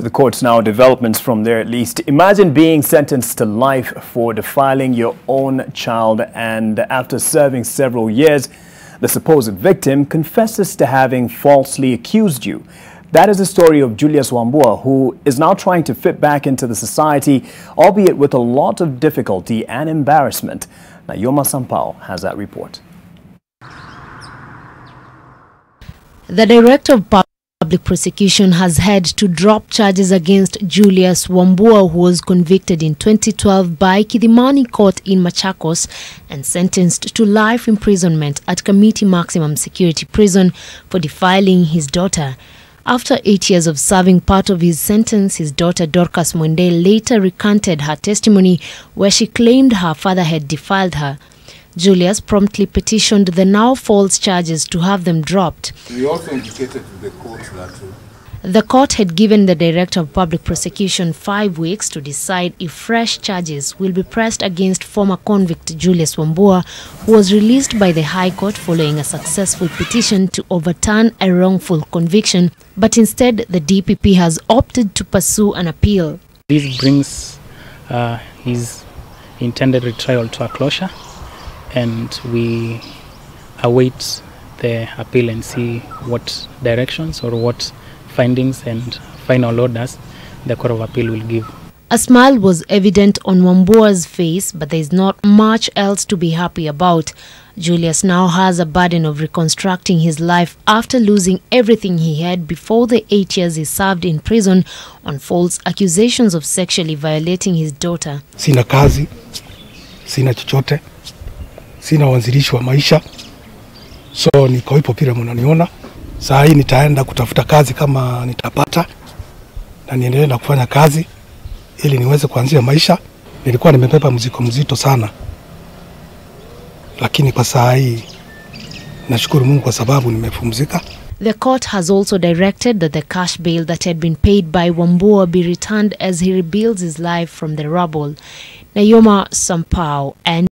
the courts now, developments from there at least. Imagine being sentenced to life for defiling your own child, and after serving several years, the supposed victim confesses to having falsely accused you. That is the story of Julius Wambua, who is now trying to fit back into the society, albeit with a lot of difficulty and embarrassment. Nayoma Sampao has that report. The Director of Public Prosecution has had to drop charges against Julius Wambua, who was convicted in 2012 by Kidhimani Court in Machakos and sentenced to life imprisonment at Committee Maximum Security Prison for defiling his daughter. After 8 years of serving part of his sentence, his daughter Dorcas Mwende later recanted her testimony where she claimed her father had defiled her. Julius promptly petitioned the now false charges to have them dropped. We also indicated to the court that the court had given the Director of Public Prosecution 5 weeks to decide if fresh charges will be pressed against former convict Julius Wambua, who was released by the High Court following a successful petition to overturn a wrongful conviction, but instead the DPP has opted to pursue an appeal. This brings his intended retrial to a closure, and we await the appeal and see what directions or what findings and final orders the Court of Appeal will give. A smile was evident on Wambua's face, but there is not much else to be happy about. Julius now has a burden of reconstructing his life after losing everything he had before the 8 years he served in prison on false accusations of sexually violating his daughter. Sina kazi, sina chochote, sina uanzilishi wa maisha, so niko hipo pira mnaniona. Saa hii nitaenda kutafuta kazi kama nitapata, na niendelee na kufanya kazi ili niweze kuanzia maisha. Nilikuwa nimebeba mzigo mzito sana, lakini kwa saa hii nashukuru Mungu kwa sababu nimepumzika. The court has also directed that the cash bail that had been paid by Wambua be returned as he rebuilds his life from the rubble. Nayoma Sampao and